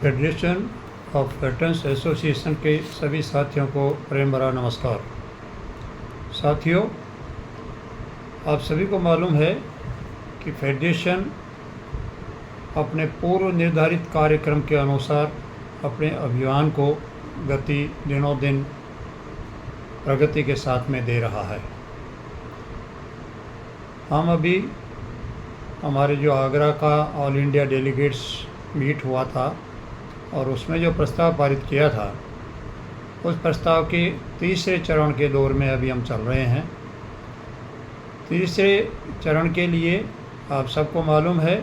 Federation of veterans association के सभी साथियों को प्रेम भरा नमस्कार। साथियों, आप सभी को मालूम है कि फेडरेशन अपने पूर्व निर्धारित कार्यक्रम के अनुसार अपने अभियान को गति दिनों दिन प्रगति के साथ में दे रहा है। हम अभी हमारे जो आगरा का ऑल इंडिया डेलीगेट्स मीट हुआ था और उसमें जो प्रस्ताव पारित किया था, उस प्रस्ताव के तीसरे चरण के दौर में अभी हम चल रहे हैं। तीसरे चरण के लिए आप सबको मालूम है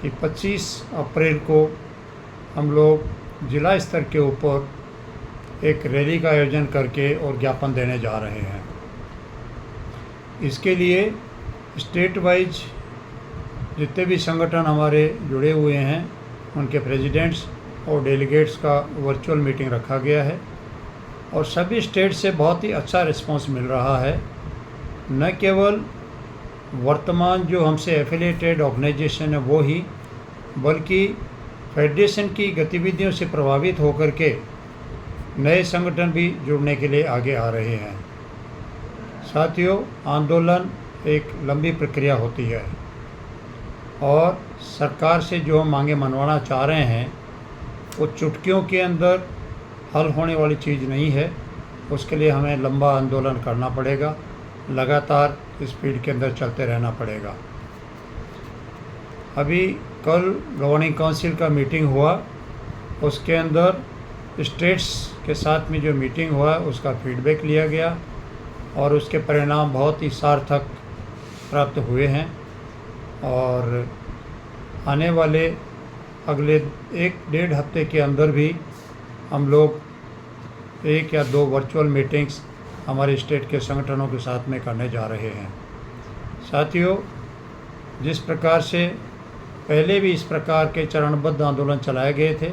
कि 25 अप्रैल को हम लोग जिला स्तर के ऊपर एक रैली का आयोजन करके और ज्ञापन देने जा रहे हैं। इसके लिए स्टेट वाइज जितने भी संगठन हमारे जुड़े हुए हैं, उनके प्रेसिडेंट्स और डेलीगेट्स का वर्चुअल मीटिंग रखा गया है और सभी स्टेट से बहुत ही अच्छा रिस्पांस मिल रहा है। न केवल वर्तमान जो हमसे एफिलिएटेड ऑर्गेनाइजेशन है वो ही, बल्कि फेडरेशन की गतिविधियों से प्रभावित होकर के नए संगठन भी जुड़ने के लिए आगे आ रहे हैं। साथियों, आंदोलन एक लंबी प्रक्रिया होती है और सरकार से जो हम मांगे मनवाना चाह रहे हैं वो चुटकियों के अंदर हल होने वाली चीज़ नहीं है। उसके लिए हमें लंबा आंदोलन करना पड़ेगा, लगातार स्पीड के अंदर चलते रहना पड़ेगा। अभी कल गवर्निंग काउंसिल का मीटिंग हुआ, उसके अंदर स्टेट्स के साथ में जो मीटिंग हुआ उसका फीडबैक लिया गया और उसके परिणाम बहुत ही सार्थक प्राप्त हुए हैं और आने वाले अगले 1-1.5 हफ्ते के अंदर भी हम लोग 1 या 2 वर्चुअल मीटिंग्स हमारे स्टेट के संगठनों के साथ में करने जा रहे हैं। साथियों, जिस प्रकार से पहले भी इस प्रकार के चरणबद्ध आंदोलन चलाए गए थे,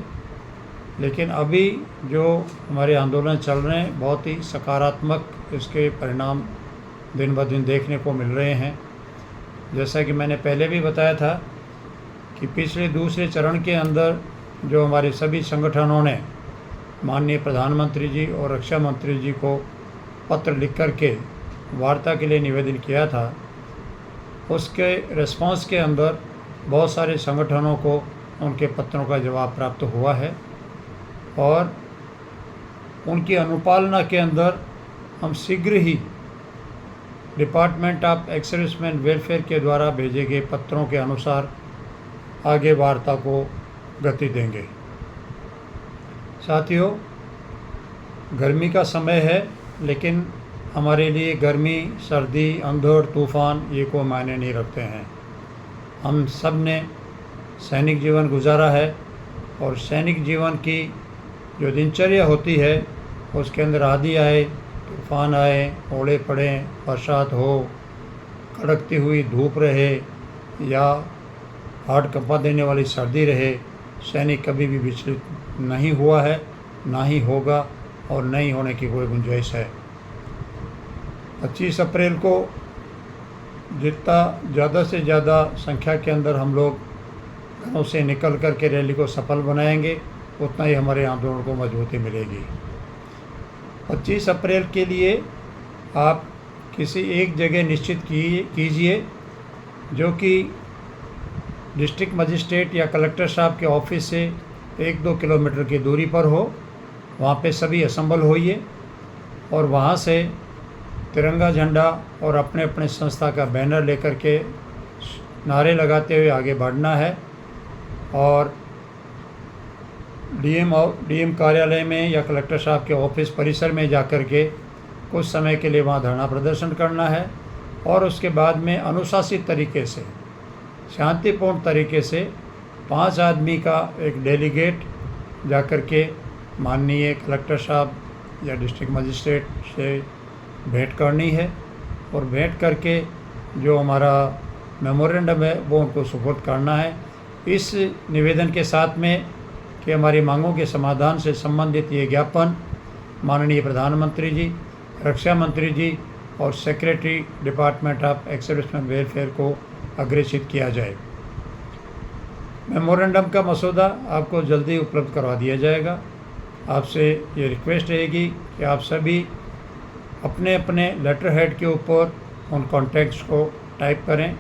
लेकिन अभी जो हमारे आंदोलन चल रहे हैं बहुत ही सकारात्मक इसके परिणाम दिन ब दिन देखने को मिल रहे हैं। जैसा कि मैंने पहले भी बताया था कि पिछले दूसरे चरण के अंदर जो हमारे सभी संगठनों ने माननीय प्रधानमंत्री जी और रक्षा मंत्री जी को पत्र लिख कर के वार्ता के लिए निवेदन किया था, उसके रिस्पांस के अंदर बहुत सारे संगठनों को उनके पत्रों का जवाब प्राप्त हुआ है और उनकी अनुपालना के अंदर हम शीघ्र ही डिपार्टमेंट ऑफ एक्स-सर्विसमैन वेलफेयर के द्वारा भेजे गए पत्रों के अनुसार आगे वार्ता को गति देंगे। साथियों, गर्मी का समय है, लेकिन हमारे लिए गर्मी, सर्दी, अंधड़, तूफ़ान ये कोई मायने नहीं रखते हैं। हम सब ने सैनिक जीवन गुजारा है और सैनिक जीवन की जो दिनचर्या होती है उसके अंदर आंधी आए, तूफ़ान आए, ओले पड़ें, बरसात हो, कड़कती हुई धूप रहे या हार्ट कंपा देने वाली सर्दी रहे, सैनिक कभी भी विचलित नहीं हुआ है, ना ही होगा और नहीं होने की कोई गुंजाइश है। 25 अप्रैल को जितना ज़्यादा से ज़्यादा संख्या के अंदर हम लोग घरों से निकल कर के रैली को सफल बनाएंगे, उतना ही हमारे आंदोलन को मजबूती मिलेगी। 25 अप्रैल के लिए आप किसी एक जगह निश्चित कीजिए जो कि डिस्ट्रिक्ट मजिस्ट्रेट या कलेक्टर साहब के ऑफिस से 1-2 किलोमीटर की दूरी पर हो। वहाँ पे सभी असम्बल होइए और वहाँ से तिरंगा झंडा और अपने अपने संस्था का बैनर लेकर के नारे लगाते हुए आगे बढ़ना है और डीएम कार्यालय में या कलेक्टर साहब के ऑफिस परिसर में जाकर के कुछ समय के लिए वहाँ धरना प्रदर्शन करना है और उसके बाद में अनुशासित तरीके से, शांतिपूर्ण तरीके से 5 आदमी का एक डेलीगेट जाकर के माननीय कलेक्टर साहब या डिस्ट्रिक्ट मजिस्ट्रेट से भेंट करनी है और भेंट करके जो हमारा मेमोरेंडम है वो उनको सुपुर्द करना है, इस निवेदन के साथ में कि हमारी मांगों के समाधान से संबंधित ये ज्ञापन माननीय प्रधानमंत्री जी, रक्षा मंत्री जी और secretary department of ex-serviceman welfare को अग्रेसित किया जाए। मेमोरेंडम का मसौदा आपको जल्दी उपलब्ध करवा दिया जाएगा। आपसे ये रिक्वेस्ट रहेगी कि आप सभी अपने अपने लेटर हेड के ऊपर उन कॉन्टैक्ट्स को टाइप करें,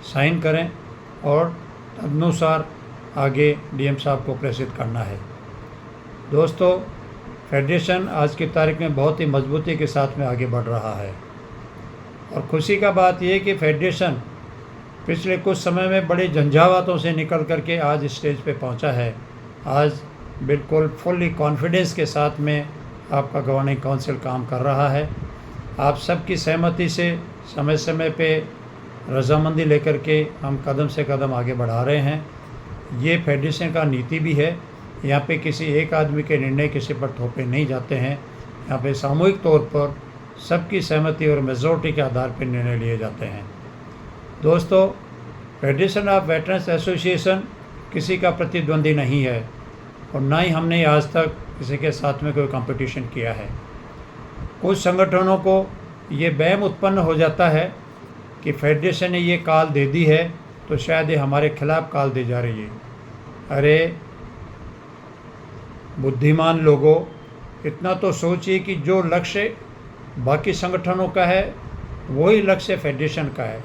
साइन करें और तदनुसार आगे डीएम साहब को प्रेषित करना है। दोस्तों, फेडरेशन आज की तारीख में बहुत ही मजबूती के साथ में आगे बढ़ रहा है और खुशी का बात यह है कि फेडरेशन पिछले कुछ समय में बड़े झंझावातों से निकल करके आज स्टेज पे पहुंचा है। आज बिल्कुल फुल्ली कॉन्फिडेंस के साथ में आपका गवर्निंग काउंसिल काम कर रहा है। आप सबकी सहमति से समय समय पे रजामंदी लेकर के हम कदम से कदम आगे बढ़ा रहे हैं। ये फेडरेशन का नीति भी है। यहाँ पे किसी एक आदमी के निर्णय किसी पर थोपे नहीं जाते हैं। यहाँ पे सामूहिक तौर पर सबकी सहमति और मेजॉरिटी के आधार पर निर्णय लिए जाते हैं। दोस्तों, फेडरेशन ऑफ वेटरन्स एसोसिएशन किसी का प्रतिद्वंदी नहीं है और ना ही हमने आज तक किसी के साथ में कोई कंपटीशन किया है। कुछ संगठनों को ये वहम उत्पन्न हो जाता है कि फेडरेशन ने ये कॉल दे दी है तो शायद ये हमारे खिलाफ कॉल दी जा रही है। अरे बुद्धिमान लोगों, इतना तो सोचिए कि जो लक्ष्य बाकी संगठनों का है वही लक्ष्य फेडरेशन का है।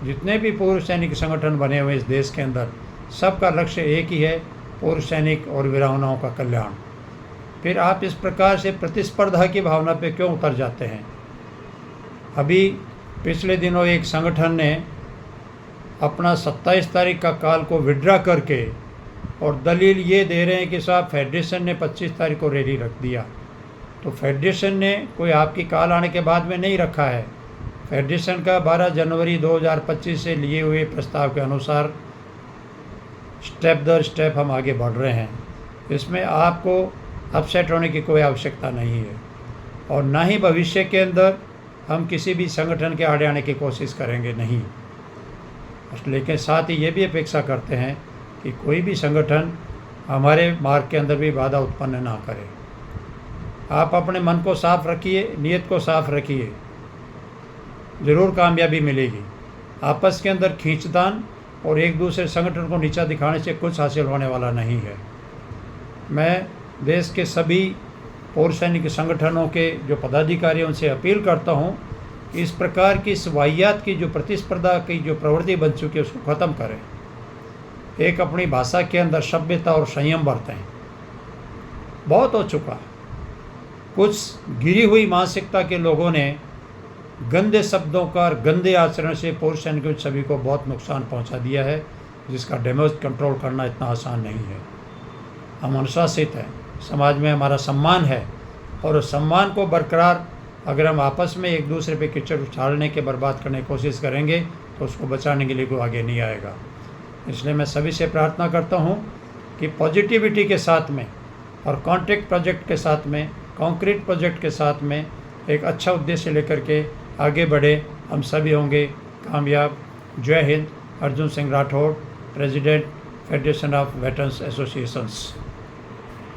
जितने भी पूर्व सैनिक संगठन बने हुए इस देश के अंदर, सबका लक्ष्य एक ही है, पूर्व सैनिक और वीरांगनाओं का कल्याण। फिर आप इस प्रकार से प्रतिस्पर्धा की भावना पे क्यों उतर जाते हैं? अभी पिछले दिनों एक संगठन ने अपना 27 तारीख का कॉल को विड्रा करके और दलील ये दे रहे हैं कि साहब फेडरेशन ने 25 तारीख को रैली रख दिया। तो फेडरेशन ने कोई आपकी कॉल आने के बाद में नहीं रखा है। फेडरेशन का 12 जनवरी 2025 से लिए हुए प्रस्ताव के अनुसार स्टेप दर स्टेप हम आगे बढ़ रहे हैं। इसमें आपको अपसेट होने की कोई आवश्यकता नहीं है और ना ही भविष्य के अंदर हम किसी भी संगठन के आड़े आने की कोशिश करेंगे नहीं। लेकिन साथ ही ये भी अपेक्षा करते हैं कि कोई भी संगठन हमारे मार्ग के अंदर भी बाधा उत्पन्न ना करे। आप अपने मन को साफ रखिए, नीयत को साफ रखिए, ज़रूर कामयाबी मिलेगी। आपस के अंदर खींचतान और एक दूसरे संगठन को नीचा दिखाने से कुछ हासिल होने वाला नहीं है। मैं देश के सभी पूर्व सैनिक संगठनों के जो पदाधिकारी हैं उनसे अपील करता हूं, इस प्रकार की इस वाहियात की जो प्रतिस्पर्धा की जो प्रवृत्ति बन चुकी है उसको ख़त्म करें। एक अपनी भाषा के अंदर सभ्यता और संयम बरतें। बहुत हो चुका। कुछ गिरी हुई मानसिकता के लोगों ने गंदे शब्दों का और गंदे आचरण से पूर्व सैनिकों सभी को बहुत नुकसान पहुंचा दिया है, जिसका डैमेज कंट्रोल करना इतना आसान नहीं है। हम अनुशासित हैं, समाज में हमारा सम्मान है और उस सम्मान को बरकरार अगर हम आपस में एक दूसरे पे कीचड़ उछालने के बर्बाद करने की कोशिश करेंगे तो उसको बचाने के लिए कोई आगे नहीं आएगा। इसलिए मैं सभी से प्रार्थना करता हूँ कि पॉजिटिविटी के साथ में और कॉन्ट्रैक्ट प्रोजेक्ट के साथ में, कॉन्क्रीट प्रोजेक्ट के साथ में एक अच्छा उद्देश्य लेकर के आगे बढ़े। हम सभी होंगे कामयाब। जय Hind. Arjun Singh Rathore, president federation of veterans associations.